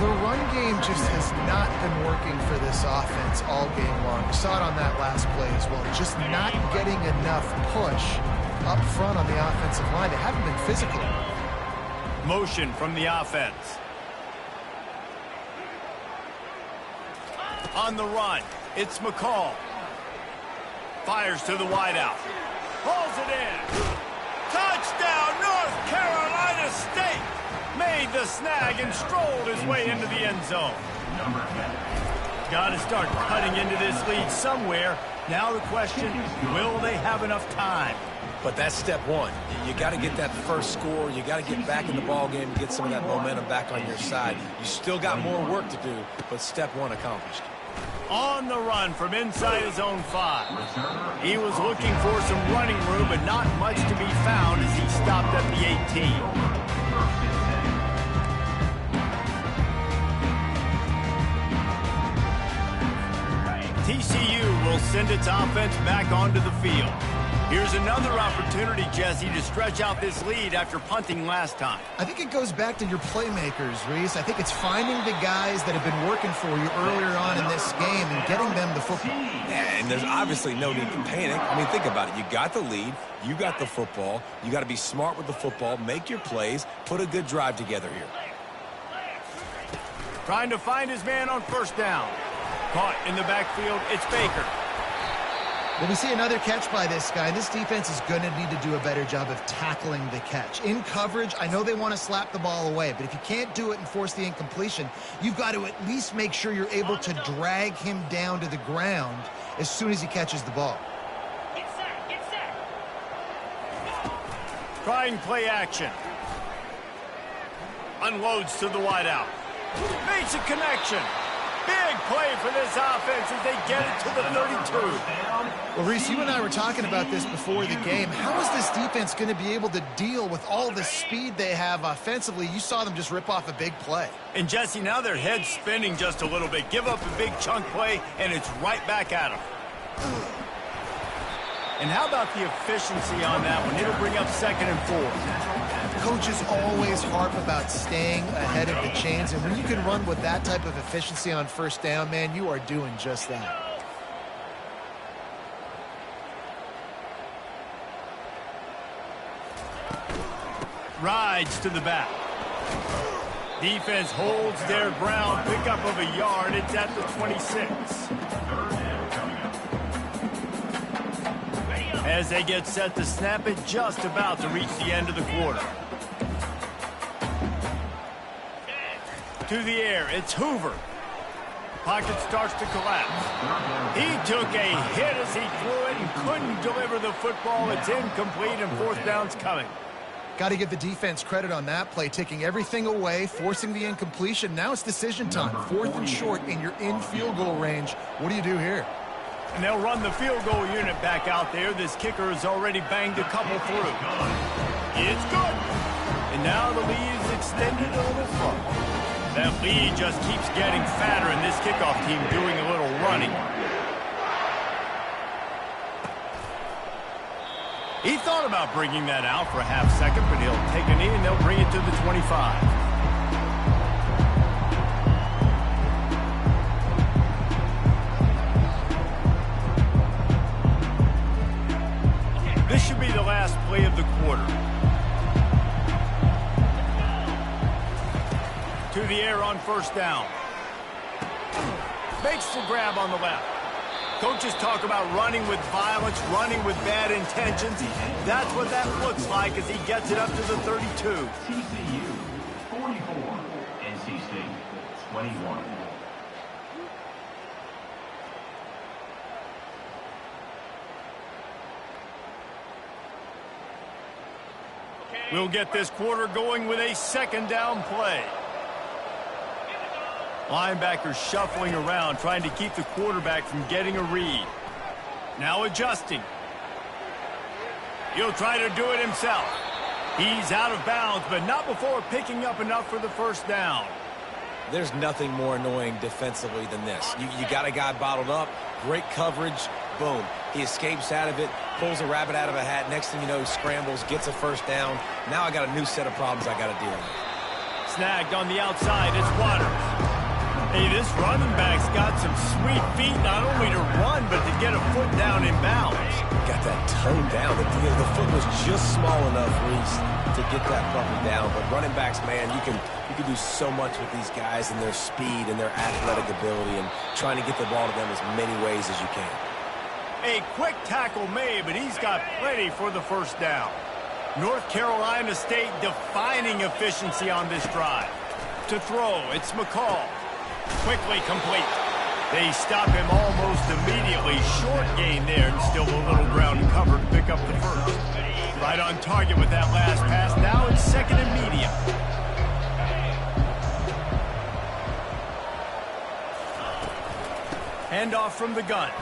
The run game just has not been working for this offense all game long. We saw it on that last play as well. Just not getting enough push up front on the offensive line. They haven't been physical. Motion from the offense. On the run, it's McCall. Fires to the wideout. Pulls it in. Touchdown, North Carolina State! Made the snag and strolled his way into the end zone. Got to start cutting into this lead somewhere. Now the question, will they have enough time? But that's step one. You got to get that first score. You got to get back in the ball game and get some of that momentum back on your side. You still got more work to do, but step one accomplished. On the run from inside his own 5. He was looking for some running room, but not much to be found as he stopped at the 18. TCU will send its offense back onto the field. Here's another opportunity, Jesse, to stretch out this lead after punting last time. I think it goes back to your playmakers, Reese. I think it's finding the guys that have been working for you earlier on in this game and getting them the football. Yeah, and there's obviously no need to panic. I mean, think about it. You got the lead. You got the football. You got to be smart with the football. Make your plays. Put a good drive together here. Trying to find his man on first down. Caught in the backfield. It's Baker. Well, we see another catch by this guy. This defense is going to need to do a better job of tackling the catch. In coverage, I know they want to slap the ball away, but if you can't do it and force the incompletion, you've got to at least make sure you're able to drag him down to the ground as soon as he catches the ball. Get set, get set. Trying play action. Unloads to the wideout. Makes a connection. Big play for this offense as they get it to the 32. Well, Reese, you and I were talking about this before the game. How is this defense going to be able to deal with all the speed they have offensively? You saw them just rip off a big play. And, Jesse, now their head's spinning just a little bit. Give up a big chunk play, and it's right back at them. And how about the efficiency on that one? It'll bring up 2nd and 4. Coaches always harp about staying ahead of the chains, and when you can run with that type of efficiency on first down, man, you are doing just that. Rides to the back. Defense holds their ground. Pickup of a yard. It's at the 26. As they get set to snap it, just about to reach the end of the quarter. To the air, it's Hoover. Pocket starts to collapse. He took a hit as he threw it and couldn't deliver the football. It's incomplete and 4th down's coming. Got to give the defense credit on that play, taking everything away, forcing the incompletion. Now it's decision time. 4th and short, and you're in field goal range. What do you do here? And they'll run the field goal unit back out there. This kicker has already banged a couple through. It's good. And now the lead is extended a little further. That lead just keeps getting fatter, and this kickoff team doing a little running. He thought about bringing that out for a half second, but he'll take a knee and they'll bring it to the 25. This should be the last play of the quarter. To the air on first down. Makes the grab on the left. Coaches talk about running with violence, running with bad intentions. That's what that looks like as he gets it up to the 32. TCU 44, NC State 21. We'll get this quarter going with a 2nd down play. Linebackers shuffling around, trying to keep the quarterback from getting a read. Now adjusting. He'll try to do it himself. He's out of bounds, but not before picking up enough for the 1st down. There's nothing more annoying defensively than this. You got a guy bottled up, great coverage, boom. He escapes out of it, pulls a rabbit out of a hat. Next thing you know, he scrambles, gets a 1st down. Now I got a new set of problems I got to deal with. Snagged on the outside, it's Waters. Hey, this running back's got some sweet feet, not only to run, but to get a foot down in bounds. Got that toe down. The foot was just small enough, Reese, to get that puppy down. But running backs, man, you can do so much with these guys and their speed and their athletic ability and trying to get the ball to them as many ways as you can. A quick tackle made, but he's got plenty for the 1st down. North Carolina State defining efficiency on this drive. To throw, it's McCall. Quickly complete. They stop him almost immediately. Short gain there, and still a little ground covered to pick up the 1st. Right on target with that last pass. Now it's 2nd and medium. Handoff from the gun.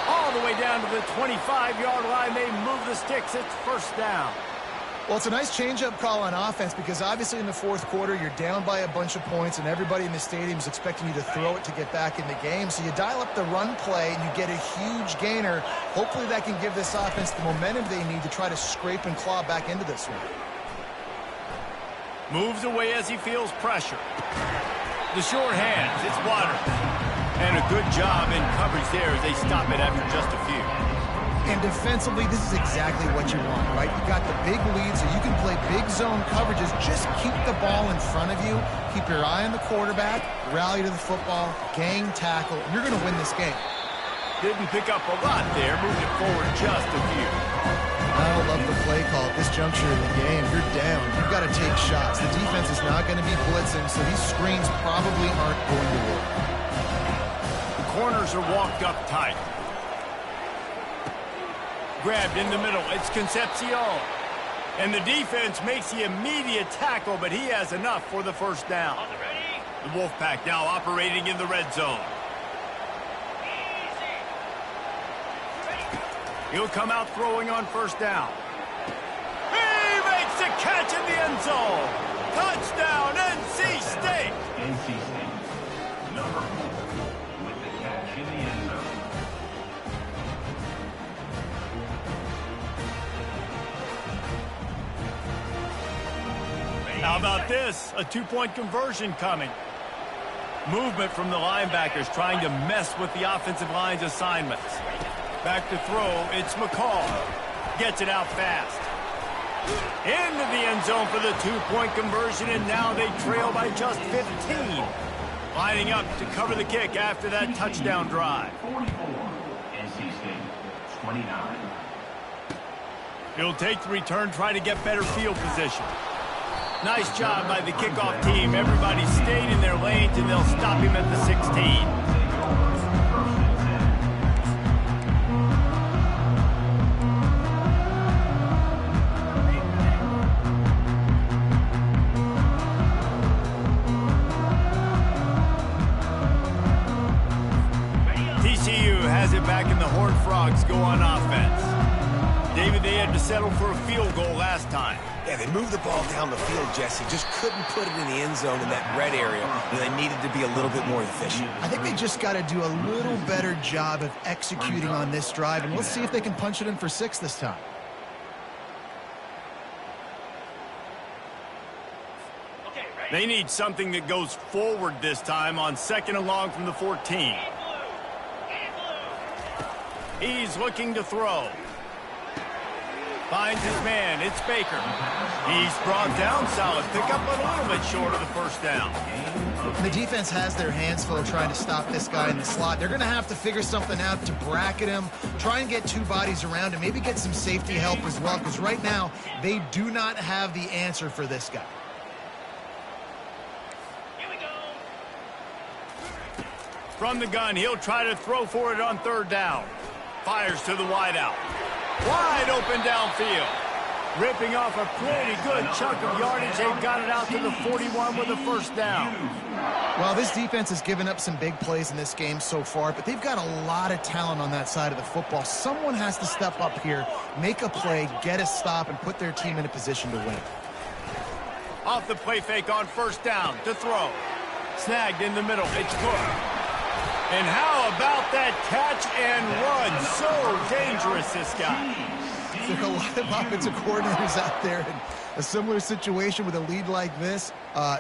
All the way down to the 25-yard line. They move the sticks. It's 1st down. Well, it's a nice change-up call on offense because obviously in the fourth quarter, you're down by a bunch of points and everybody in the stadium is expecting you to throw it to get back in the game. So you dial up the run play and you get a huge gainer. Hopefully that can give this offense the momentum they need to try to scrape and claw back into this one. Moves away as he feels pressure. The short hands, it's Water. And a good job in coverage there as they stop it after just a few. And defensively, this is exactly what you want, right? You got the big lead, so you can play big zone coverages. Just keep the ball in front of you. Keep your eye on the quarterback. Rally to the football. Gang tackle. And you're going to win this game. Didn't pick up a lot there. Moved it forward just a few. I don't love the play call at this juncture in the game. You're down. You've got to take shots. The defense is not going to be blitzing, so these screens probably aren't going to work. The corners are walked up tight. Grabbed in the middle. It's Concepcion. And the defense makes the immediate tackle, but he has enough for the first down. The Wolfpack now operating in the red zone. He'll come out throwing on first down. He makes the catch in the end zone. Touchdown, NC State. NC State, number 4, with the catch in the end zone. How about this? A two-point conversion coming. Movement from the linebackers trying to mess with the offensive line's assignments. Back to throw, it's McCall. Gets it out fast. Into the end zone for the two-point conversion, and now they trail by just 15. Lining up to cover the kick after that touchdown drive. 44, NC State, 29. He'll take the return, try to get better field position. Nice job by the kickoff team. Everybody stayed in their lanes, and they'll stop him at the 16. TCU has it back, and the Horned Frogs go on offense. David, they had to settle for a field goal last time. Yeah, they moved the ball down the field, Jesse. Just couldn't put it in the end zone in that red area. They needed to be a little bit more efficient. I think they just got to do a little better job of executing on this drive, and we'll see if they can punch it in for 6 this time. They need something that goes forward this time on 2nd and long from the 14. He's looking to throw. Finds his man. It's Baker. He's brought down solid. Pickup a little bit short of the first down. The defense has their hands full trying to stop this guy in the slot. They're going to have to figure something out to bracket him, try and get 2 bodies around him, maybe get some safety help as well, because right now they do not have the answer for this guy. From the gun, he'll try to throw for it on 3rd down. Fires to the wideout. Wide open downfield. Ripping off a pretty good chunk of yardage. They've got it out to the 41 with a first down. Well, this defense has given up some big plays in this game so far, but they've got a lot of talent on that side of the football. Someone has to step up here, make a play, get a stop, and put their team in a position to win. Off the play fake on first down to throw. Snagged in the middle. It's Cook. And how about that catch and run? So dangerous, this guy. There are a lot of offensive coordinators out there in a similar situation with a lead like this.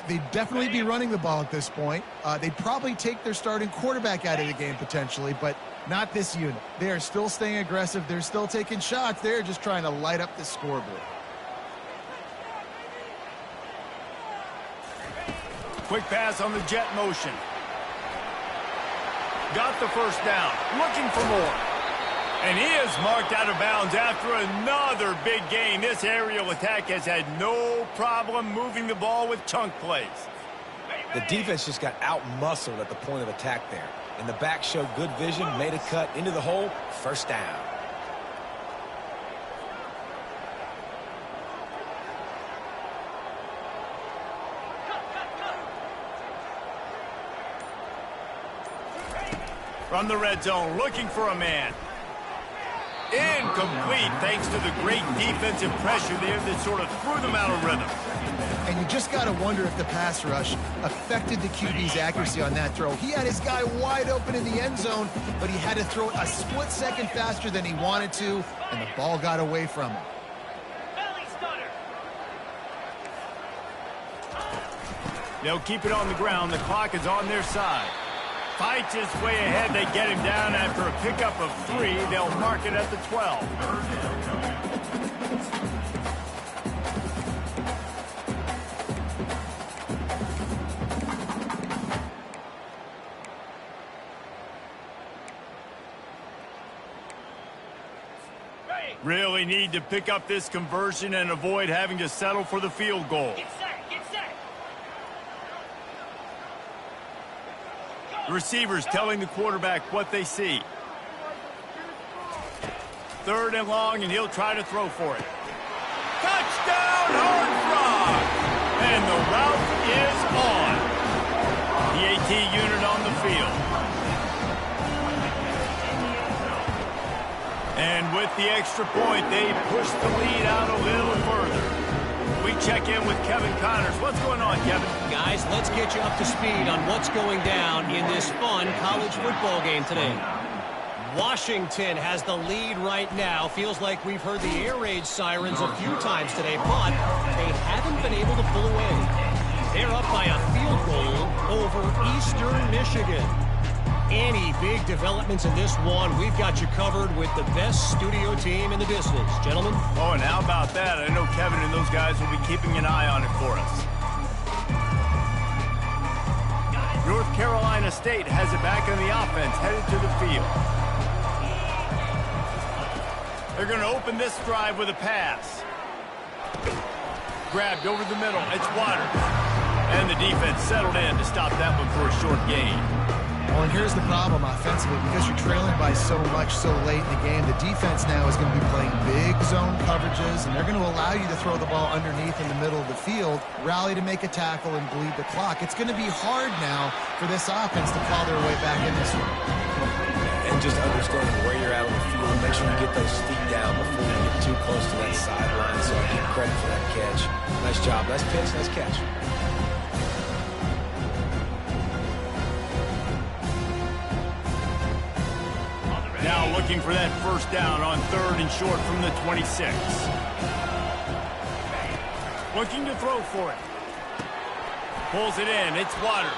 They'd definitely be running the ball at this point. They'd probably take their starting quarterback out of the game potentially, but not this unit. They are still staying aggressive. They're still taking shots. They're just trying to light up the scoreboard. Quick pass on the jet motion. Got the first down, looking for more. And he is marked out of bounds after another big gain. This aerial attack has had no problem moving the ball with chunk plays. The defense just got out-muscled at the point of attack there. And the back showed good vision, made a cut into the hole, first down. From the red zone, looking for a man. Incomplete thanks to the great defensive pressure there that sort of threw them out of rhythm. And you just got to wonder if the pass rush affected the QB's accuracy on that throw. He had his guy wide open in the end zone, but he had to throw it a split second faster than he wanted to, and the ball got away from him. Belly stunner. They'll keep it on the ground. The clock is on their side. Fights his way ahead. They get him down after a pickup of 3. They'll mark it at the 12. Really need to pick up this conversion and avoid having to settle for the field goal. Get set. Get set. The receivers telling the quarterback what they see. 3rd and long, and he'll try to throw for it. Touchdown, Horned Frog! And the route is on. The AT unit on the field. And with the extra point, they push the lead out a little further. We check in with Kevin Connors. What's going on, Kevin? Guys, let's get you up to speed on what's going down in this fun college football game today. Washington has the lead right now. Feels like we've heard the air raid sirens a few times today, but they haven't been able to pull away. They're up by a field goal over Eastern Michigan. Any big developments in this one, we've got you covered with the best studio team in the business. Gentlemen? Oh, and how about that? I know Kevin and those guys will be keeping an eye on it for us. North Carolina State has it back in the offense, headed to the field. They're going to open this drive with a pass. Grabbed over the middle. It's Waters. And the defense settled in to stop that one for a short gain. Well, and here's the problem offensively. Because you're trailing by so much so late in the game, the defense now is going to be playing big zone coverages, and they're going to allow you to throw the ball underneath in the middle of the field, rally to make a tackle, and bleed the clock. It's going to be hard now for this offense to claw their way back in this one. And just understanding where you're at on the field. Make sure you get those feet down before you get too close to that sideline. So I give credit for that catch. Nice job. Nice pitch. Nice catch. Now looking for that first down on 3rd and short from the 26. Looking to throw for it. Pulls it in. It's Waters.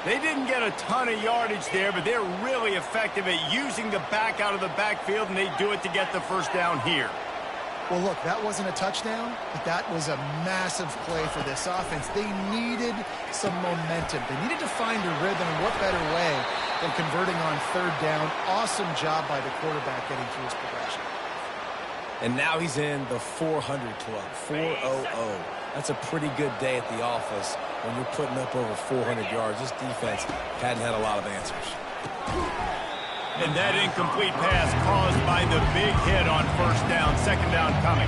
They didn't get a ton of yardage there, but they're really effective at using the back out of the backfield, and they do it to get the first down here. Well, look, that wasn't a touchdown, but that was a massive play for this offense. They needed some momentum. They needed to find a rhythm, and what better way than converting on 3rd down. Awesome job by the quarterback getting through his progression. And now he's in the 400 club, 400. That's a pretty good day at the office when you're putting up over 400 yards. This defense hadn't had a lot of answers. And that incomplete pass caused by the big hit on 1st down. 2nd down coming.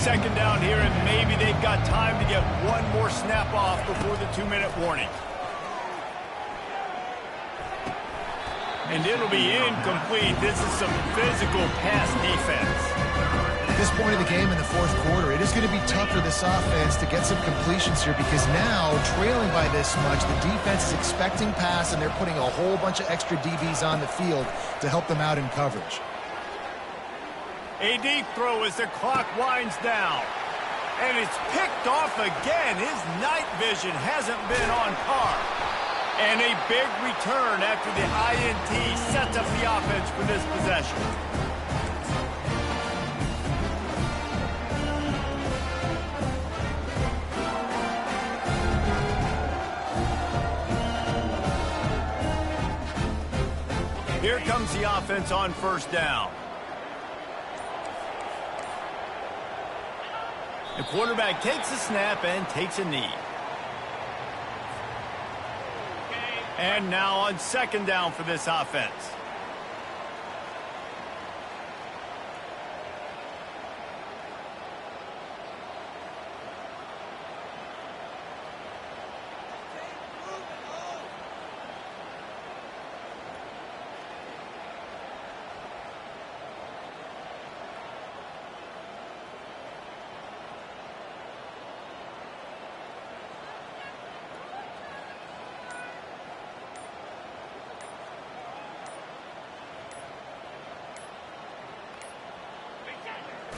2nd down here, and maybe they've got time to get one more snap off before the 2-minute warning. And it'll be incomplete. This is some physical pass defense. At this point of the game in the 4th quarter, it is going to be tough for this offense to get some completions here because now, trailing by this much, the defense is expecting pass, and they're putting a whole bunch of extra DBs on the field to help them out in coverage. A deep throw as the clock winds down. And it's picked off again. His night vision hasn't been on par. And a big return after the INT sets up the offense for this possession. Here comes the offense on 1st down. The quarterback takes a snap and takes a knee. And now on 2nd down for this offense.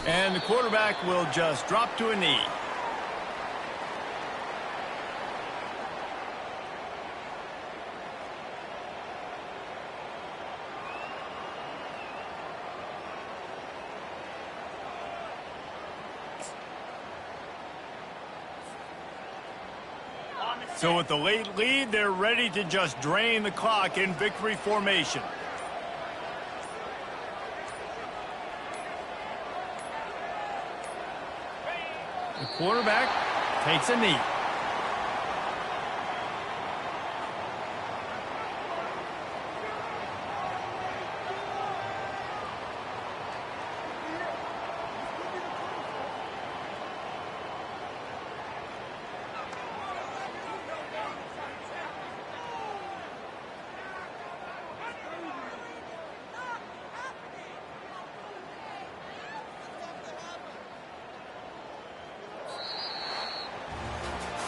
And the quarterback will just drop to a knee. So with the late lead, they're ready to just drain the clock in victory formation. The quarterback takes a knee.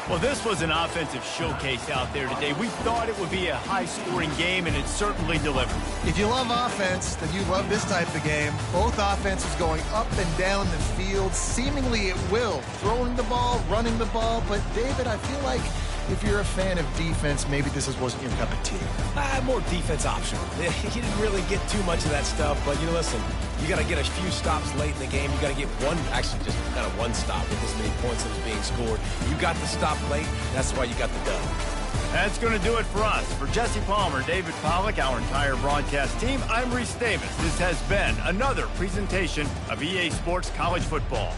Well, this was an offensive showcase out there today. We thought it would be a high-scoring game, and it certainly delivered. If you love offense, then you love this type of game. Both offenses going up and down the field, seemingly at will. Throwing the ball, running the ball. But, David, I feel like if you're a fan of defense, maybe this wasn't your cup of tea. More defense optional. You didn't really get too much of that stuff, but, listen, you got to get a few stops late in the game. You got to get actually just kind of one stop with this many points that was being scored. You got the stop late. That's why you got the dub. That's going to do it for us. For Jesse Palmer, David Pollack, our entire broadcast team, I'm Reese Davis. This has been another presentation of EA Sports College Football.